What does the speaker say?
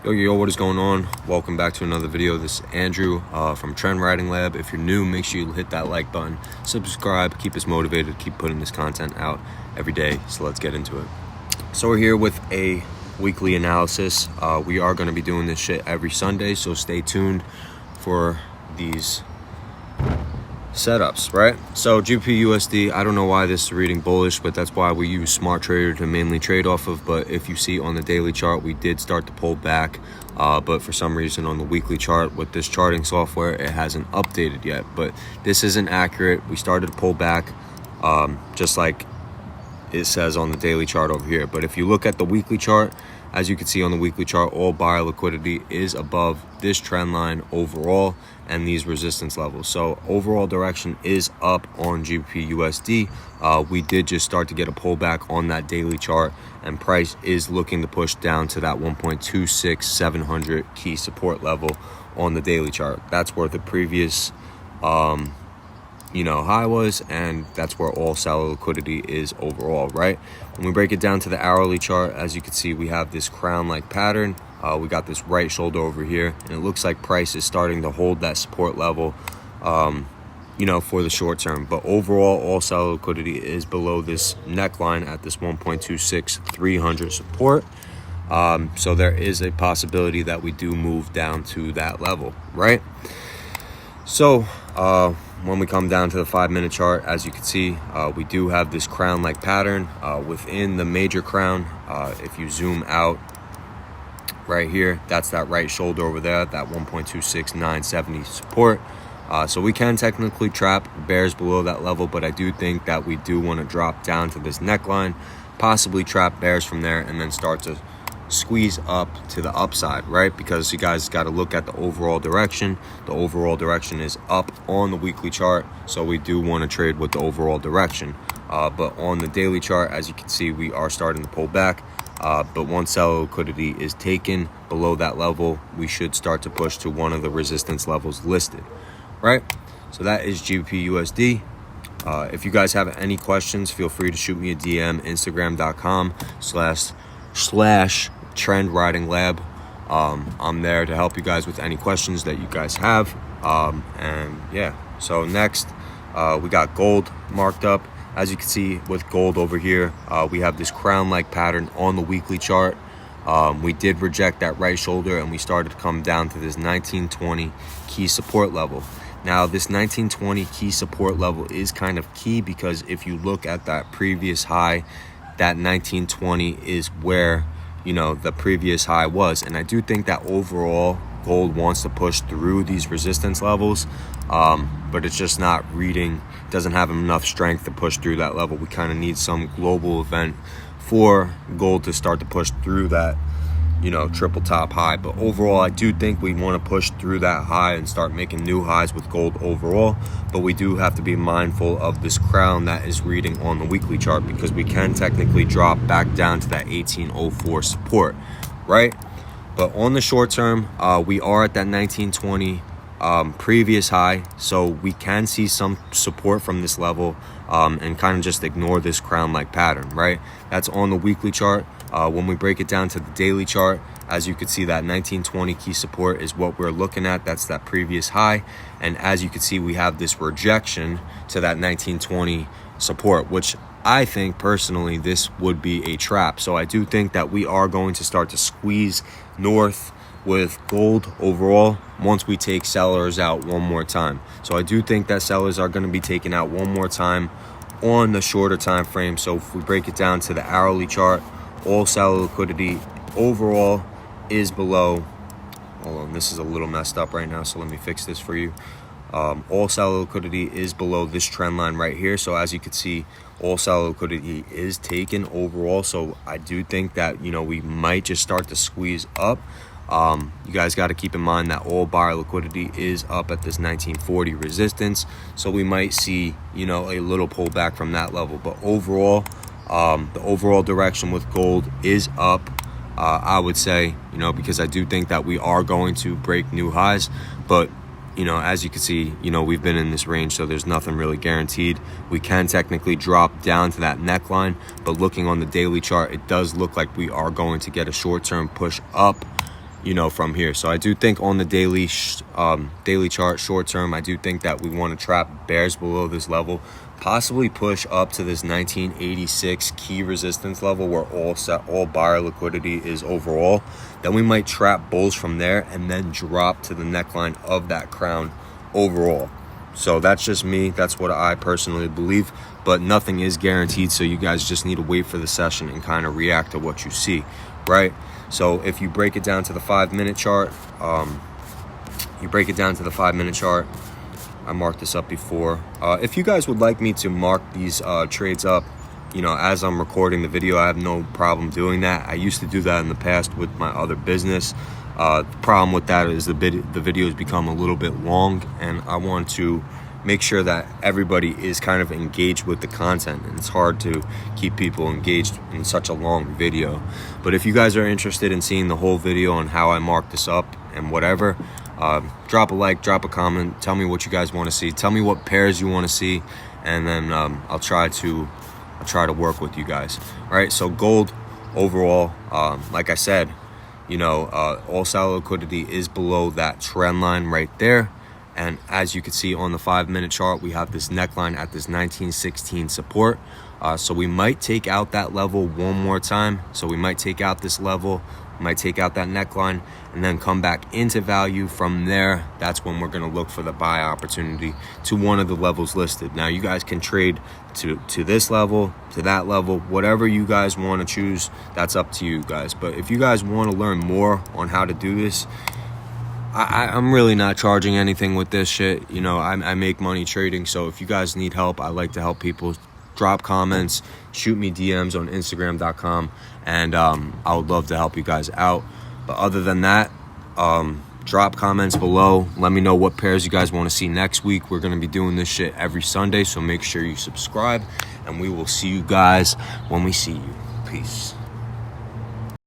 Yo, what is going on? Welcome back to another video. This is Andrew from Trend Writing Lab. If you're new, make sure you hit that like button, subscribe, keep us motivated, keep putting this content out every day. So let's get into it. So we're here with a weekly analysis. We are going to be doing this shit every Sunday, so stay tuned for these setups, right? So GBP/USD, I don't know why this is reading bullish, but that's why we use Smart Trader to mainly trade off of. But if you see on the daily chart, we did start to pull back, but for some reason on the weekly chart with this charting software, it hasn't updated yet. But this isn't accurate. We started to pull back, just like it says on the daily chart over here. But if you look at the weekly chart, as you can see on the weekly chart, all buyer liquidity is above this trend line overall and these resistance levels. So overall direction is up on GBP/USD. We did just start to get a pullback on that daily chart, and price is looking to push down to that 1.26700 key support level on the daily chart. That's where the previous high was, and that's where all seller liquidity is overall, right? When we break it down to the hourly chart, as you can see, we have this crown-like pattern. We got this right shoulder over here, and it looks like price is starting to hold that support level, for the short term. But overall, all seller liquidity is below this neckline at this 1.26300 support. So there is a possibility that we do move down to that level, right? So when we come down to the 5-minute chart, as you can see, we do have this crown-like pattern within the major crown. If you zoom out right here, that's that right shoulder over there, that 1.26970 support. So we can technically trap bears below that level, but I do think that we do want to drop down to this neckline, possibly trap bears from there, and then start to squeeze up to the upside, right? Because you guys got to look at the overall direction. The overall direction is up on the weekly chart, so we do want to trade with the overall direction. But on the daily chart, as you can see, we are starting to pull back. But once seller liquidity is taken below that level, we should start to push to one of the resistance levels listed, right? So that is GBP/USD. If you guys have any questions, feel free to shoot me a DM, Instagram.com/Trend Writing Lab. I'm there to help you guys with any questions that you guys have. So next, we got gold marked up. As you can see with gold over here, we have this crown-like pattern on the weekly chart. We did reject that right shoulder, and we started to come down to this 1920 key support level. Now, this 1920 key support level is kind of key because if you look at that previous high, that 1920 is where the previous high was. And I do think that overall gold wants to push through these resistance levels, but it's just not reading, doesn't have enough strength to push through that level. We kind of need some global event for gold to start to push through that triple top high. But overall, I do think we want to push through that high and start making new highs with gold overall. But we do have to be mindful of this crown that is reading on the weekly chart, because we can technically drop back down to that 1804 support, right? But on the short term, we are at that 1920 previous high, so we can see some support from this level, and kind of just ignore this crown-like pattern, right? That's on the weekly chart. When we break it down to the daily chart, as you can see, that 1920 key support is what we're looking at. That's that previous high. And as you can see, we have this rejection to that 1920 support, which I think personally this would be a trap. So I do think that we are going to start to squeeze north with gold overall once we take sellers out one more time. So I do think that sellers are going to be taken out one more time on the shorter time frame. So if we break it down to the hourly chart, all seller liquidity overall is below. Hold on, this is a little messed up right now, so let me fix this for you. All seller liquidity is below this trend line right here. So as you can see, all seller liquidity is taken overall. So I do think that we might just start to squeeze up. You guys got to keep in mind that all buyer liquidity is up at this 1940 resistance, so we might see a little pullback from that level. But overall, the overall direction with gold is up, I would say, because I do think that we are going to break new highs. But as you can see, we've been in this range, so there's nothing really guaranteed. We can technically drop down to that neckline, but looking on the daily chart, it does look like we are going to get a short-term push up you know, from here. So I do think on the daily chart, short term, I do think that we want to trap bears below this level, possibly push up to this 1986 key resistance level where all buyer liquidity is overall. Then we might trap bulls from there and then drop to the neckline of that crown overall. So that's just me. That's what I personally believe, but nothing is guaranteed. So you guys just need to wait for the session and kind of react to what you see, right? So if you break it down to the 5-minute chart, I marked this up before. If you guys would like me to mark these trades up, you know, as I'm recording the video, I have no problem doing that. I used to do that in the past with my other business. The problem with that is the videos become a little bit long, and I want to make sure that everybody is kind of engaged with the content, and it's hard to keep people engaged in such a long video. But if you guys are interested in seeing the whole video on how I mark this up and whatever, drop a like, drop a comment, tell me what you guys want to see, tell me what pairs you want to see, and then I'll try to work with you guys. All right, so gold overall, like I said, you know, all seller liquidity is below that trend line right there. And as you can see on the 5-minute chart, we have this neckline at this 1916 support. So we might take out that level one more time. So we might take out this level, might take out that neckline, and then come back into value. From there, that's when we're going to look for the buy opportunity to one of the levels listed. Now you guys can trade to this level, to that level, whatever you guys want to choose, that's up to you guys. But if you guys want to learn more on how to do this, I'm really not charging anything with this shit. You know, I make money trading. So if you guys need help, I like to help people. Drop comments, shoot me DMs on Instagram.com, and I would love to help you guys out. But other than that, drop comments below. Let me know what pairs you guys want to see next week. We're going to be doing this shit every Sunday, so make sure you subscribe, and we will see you guys when we see you. Peace.